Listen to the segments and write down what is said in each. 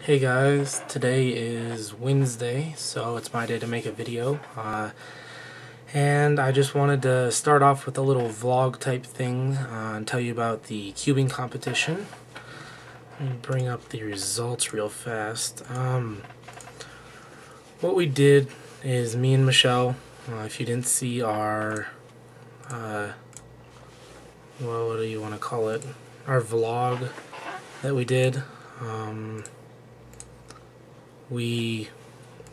Hey guys, today is Wednesday, so it's my day to make a video, and I just wanted to start off with a little vlog type thing and tell you about the cubing competition. Let me bring up the results real fast. What we did is me and Michelle, if you didn't see our, well, what do you want to call it, our vlog that we did, we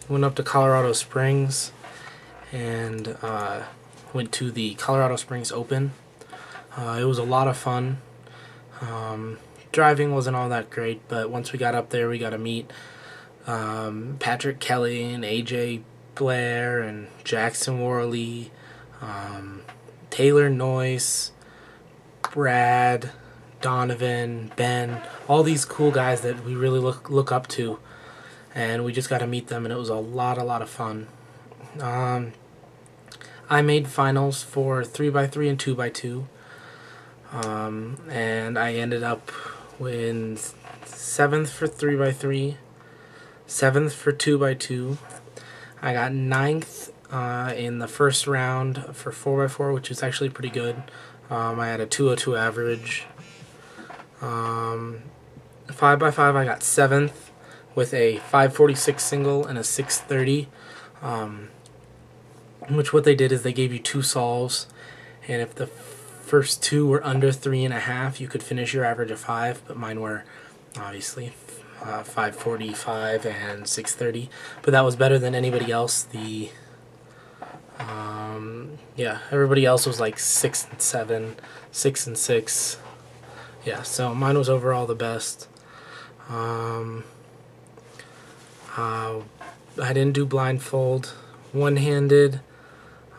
went up to Colorado Springs and went to the Colorado Springs Open. It was a lot of fun. Driving wasn't all that great, but once we got up there, we got to meet Patrick Kelly and AJ Blair and Jackson Worley, Taylor Noyce, Brad, Donovan, Ben, all these cool guys that we really look up to. And we just got to meet them, and it was a lot of fun. I made finals for 3x3 and 2x2, and I ended up with 7th for 3x3, 7th for 2x2. I got 9th in the first round for 4x4, which is actually pretty good. I had a 202 average. 5x5 I got 7th. With a 546 single and a 630, which what they did is they gave you 2 solves, and if the first 2 were under 3.5, you could finish your average of 5, but mine were obviously 545 and 630, but that was better than anybody else. Yeah, everybody else was like 6 and 7, 6 and 6. Yeah, so mine was overall the best. I didn't do blindfold. One-handed,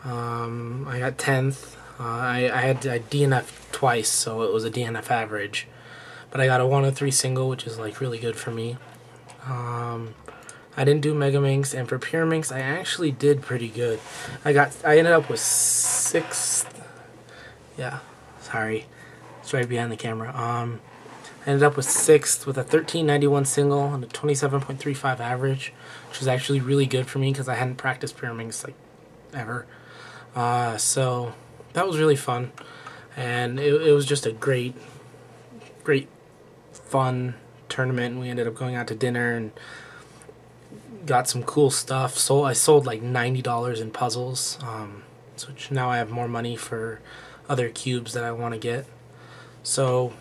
I got 10th. I DNF twice, so it was a DNF average. But I got a 103 single, which is like really good for me. I didn't do Mega Minx, and for Pure Minx, I actually did pretty good. I ended up with 6th. Yeah, sorry, it's right behind the camera. I ended up with 6th with a 1391 single and a 27.35 average, which was actually really good for me because I hadn't practiced Pure Minx like ever. So that was really fun, and it was just a great fun tournament. We ended up going out to dinner and got some cool stuff. So I sold like $90 in puzzles, so now I have more money for other cubes that I want to get. So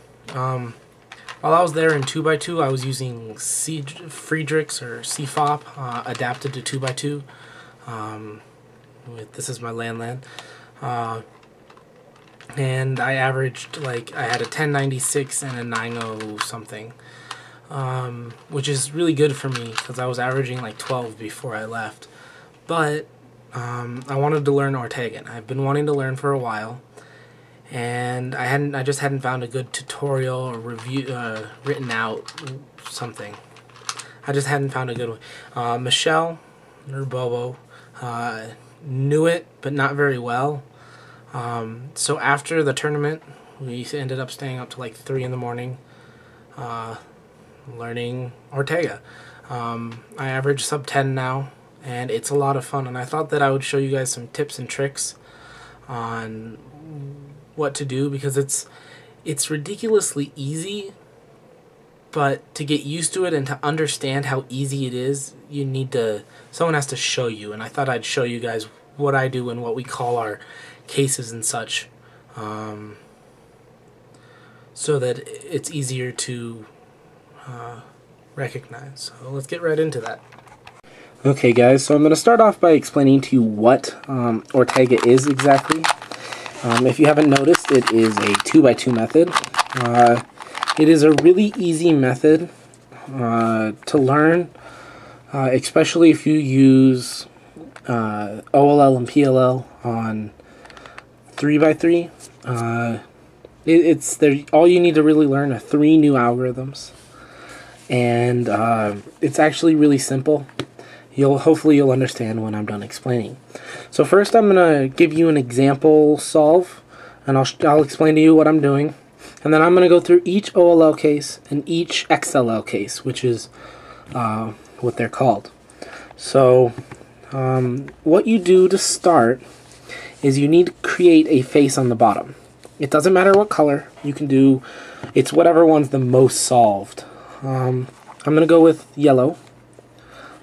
while I was there in 2x2, I was using Friedrichs or CFOP adapted to 2x2. This is my land. And I averaged, like, I had a 1096 and a 90 something, which is really good for me because I was averaging like 12 before I left. But I wanted to learn Ortega. I've been wanting to learn for a while, and I just hadn't found a good tutorial or review written out something. I just hadn't found a good one. Michelle or Bobo knew it, but not very well. So after the tournament, we ended up staying up to like 3 in the morning, learning Ortega. I average sub 10 now, and it's a lot of fun. And I thought that I would show you guys some tips and tricks on what to do, because it's ridiculously easy, but to get used to it and to understand how easy it is, someone has to show you. And I thought I'd show you guys what I do and what we call our cases and such, so that it's easier to recognize. So let's get right into that. Okay guys, so I'm going to start off by explaining to you what Ortega is exactly. If you haven't noticed, it is a 2x2 method. It is a really easy method to learn, especially if you use OLL and PLL on 3x3. All you need to really learn are 3 new algorithms, and it's actually really simple. Hopefully you'll understand when I'm done explaining. So first I'm going to give you an example solve, and I'll explain to you what I'm doing. And then I'm going to go through each OLL case and each XLL case, which is what they're called. So what you do to start is you need to create a face on the bottom. It doesn't matter what color. You can do, it's whatever one's the most solved. I'm going to go with yellow.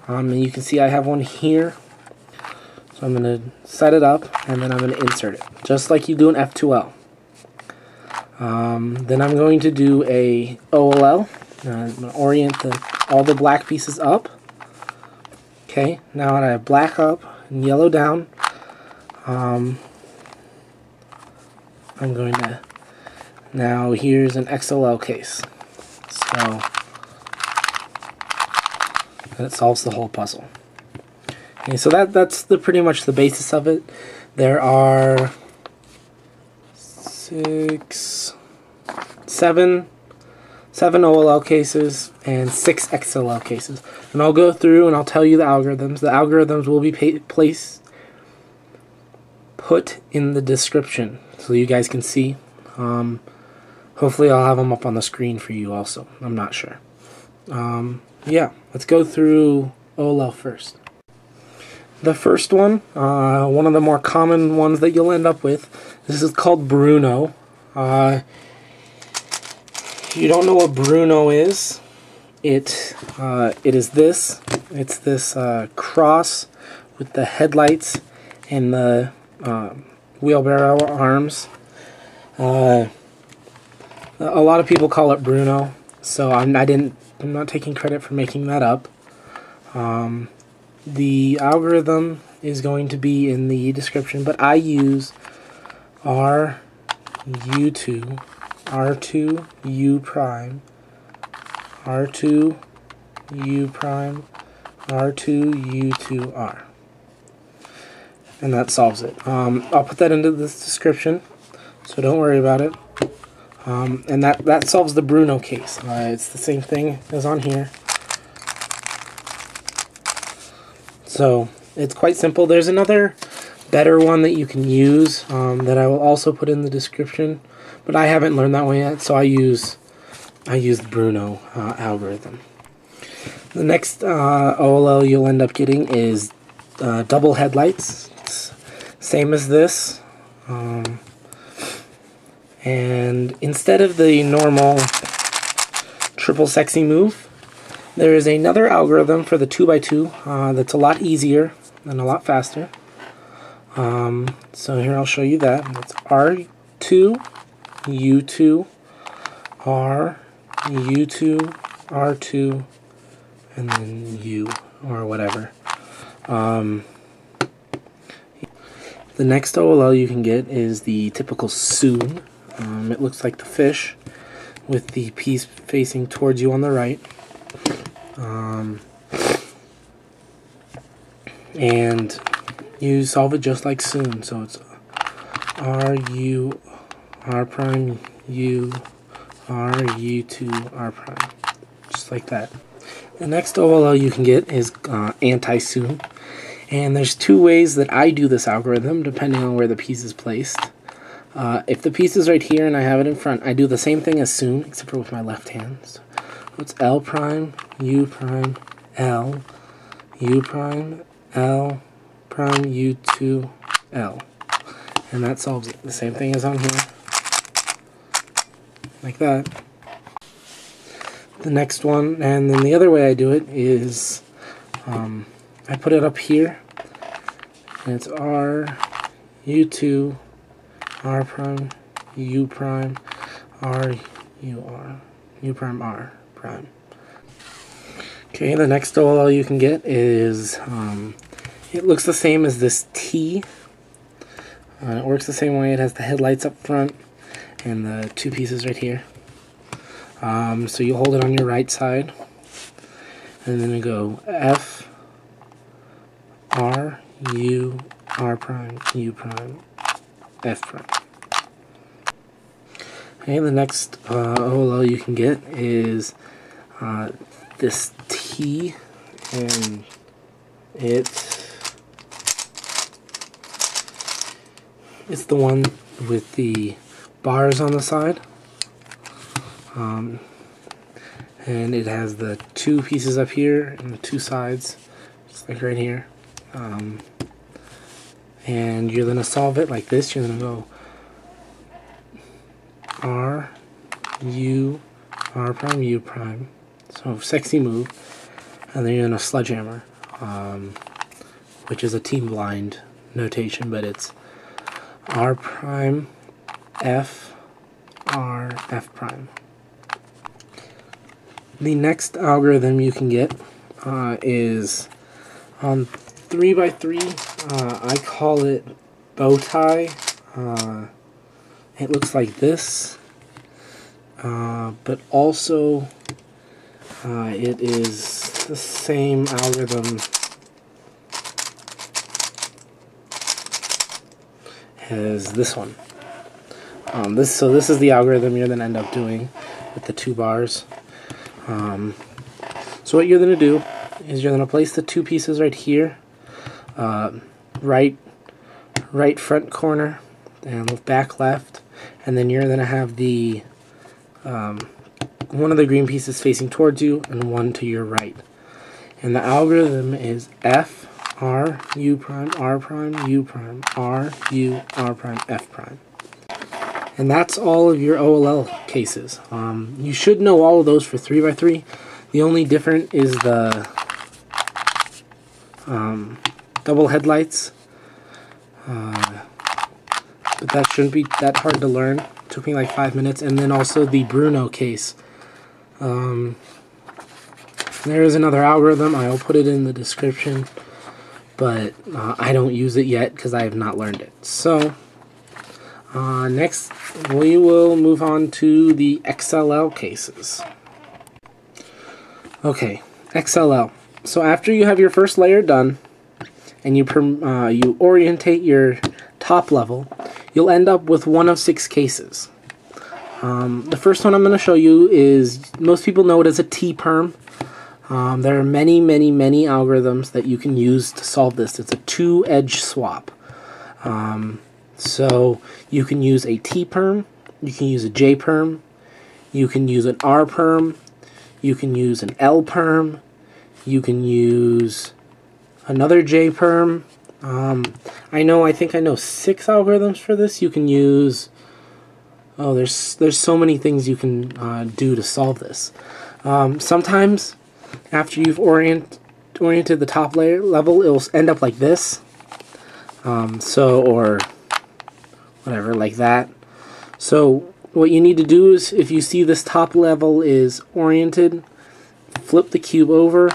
And you can see I have one here. So I'm going to set it up, and then I'm going to insert it, just like you do an F2L. Then I'm going to do a OLL. I'm going to orient all the black pieces up. Okay, now that I have black up and yellow down, I'm going to, now here's an XLL case. So that solves the whole puzzle. Okay, so that's pretty much the basis of it. There are seven OLL cases and 6 XLL cases. And I'll go through and I'll tell you the algorithms. The algorithms will be put in the description so you guys can see. Hopefully I'll have them up on the screen for you also. I'm not sure. Yeah, let's go through OLL first. The first one, one of the more common ones that you'll end up with, this is called Bruno. If you don't know what Bruno is, it is this. It's this cross with the headlights and the wheelbarrow arms. A lot of people call it Bruno, so I'm not taking credit for making that up. The algorithm is going to be in the description, but I use R2, U prime, R2, U prime, R2, U2, R. And that solves it. I'll put that into this description, so don't worry about it. And that solves the Bruno case. It's the same thing as on here. So it's quite simple. There's another better one that you can use that I will also put in the description, but I haven't learned that one yet, so I use the Bruno algorithm. The next OLL you'll end up getting is double headlights. It's same as this, and instead of the normal triple sexy move, there is another algorithm for the 2x2 that's a lot easier and a lot faster. So here I'll show you that. It's R2, U2, R, U2, R2, and then U, or whatever. The next OLL you can get is the typical sune. It looks like the fish with the piece facing towards you on the right. And you solve it just like sune, so it's R, U, R prime, U, R, U2, R prime, just like that. The next OLL you can get is antisune, and there's 2 ways that I do this algorithm depending on where the piece is placed. If the piece is right here and I have it in front, I do the same thing as sune, except for with my left hand. So it's L prime, U prime, L, U prime, L prime, U2, L. And that solves it. The same thing as on here. Like that. The next one, and then the other way I do it is I put it up here, and it's R, U2, R prime, U prime, R, U, R, U prime, R prime. Okay, the next OLL you can get is, it looks the same as this T. It works the same way. It has the headlights up front and the 2 pieces right here. So you hold it on your right side, and then you go F, R, U, R prime, U prime, F prime. Okay, the next OLL you can get is this T, and it's the one with the bars on the side. and it has the two pieces up here and the two sides, just like right here. And you're going to solve it like this. You're going to go R, U, R prime, U prime. So sexy move. And then you're going to sledgehammer, which is a team blind notation, but it's R prime, F, R, F prime. The next algorithm you can get is on 3x3. I call it Bowtie. It looks like this, but also it is the same algorithm as this one. So this is the algorithm you're going to end up doing with the two bars. So what you're going to do is you're going to place the two pieces right here, right front corner and back left, and then you're going to have the one of the green pieces facing towards you and one to your right. And the algorithm is F, R, U prime, R prime, U prime, R, U, R prime, F prime. And that's all of your OLL cases. You should know all of those for 3x3. The only different is the double headlights. But that shouldn't be that hard to learn. It took me like 5 minutes. And then also the Bruno case. There is another algorithm. I'll put it in the description. But I don't use it yet because I have not learned it. So next we will move on to the XLL cases. Okay, XLL. So after you have your first layer done and you orientate your top level, you'll end up with one of 6 cases. The first one I'm going to show you is, most people know it as a T-Perm. There are many algorithms that you can use to solve this. It's a 2-edge swap. So you can use a T-Perm, you can use a J-Perm, you can use an R-Perm, you can use an L-Perm, you can use another J-Perm. I think I know 6 algorithms for this. You can use, there's so many things you can do to solve this. Sometimes after you've oriented the top level, it'll end up like this. Or whatever, like that. So what you need to do is, if you see this top level is oriented, flip the cube over,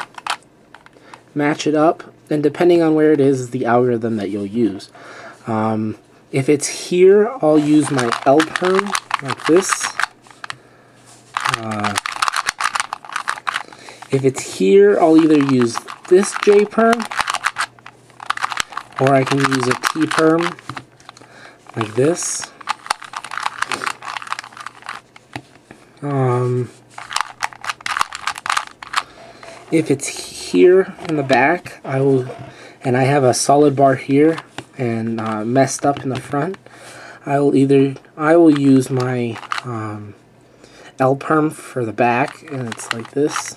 match it up, and depending on where it is the algorithm that you'll use. If it's here, I'll use my L-Perm, like this. If it's here, I'll either use this J-Perm, or I can use a T-Perm, like this. If it's here in the back, and I have a solid bar here and messed up in the front, I will use my L-Perm for the back, and it's like this.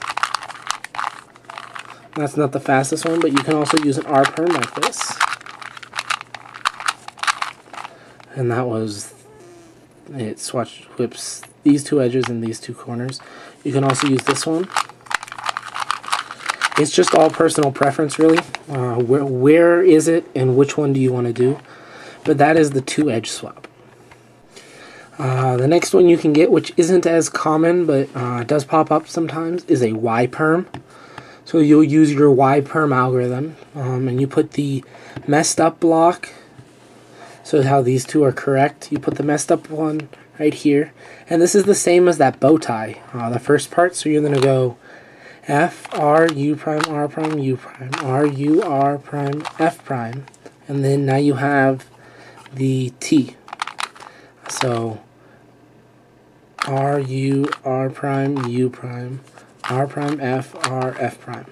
That's not the fastest one, but you can also use an R-Perm like this. And that was it. Whips these two edges and these two corners. You can also use this one. It's just all personal preference, really. Where is it and which one do you want to do? But that is the 2-edge swap. The next one you can get, which isn't as common but does pop up sometimes, is a Y-Perm. So you'll use your Y-Perm algorithm, and you put the messed up block. So how these two are correct. You put the messed up one right here. And this is the same as that bow tie, the first part. So you're going to go F, R, U prime, R prime, U prime, R, U, R prime, F prime. And then now you have the T. So R, U, R prime, U prime, R prime, F, R, F prime.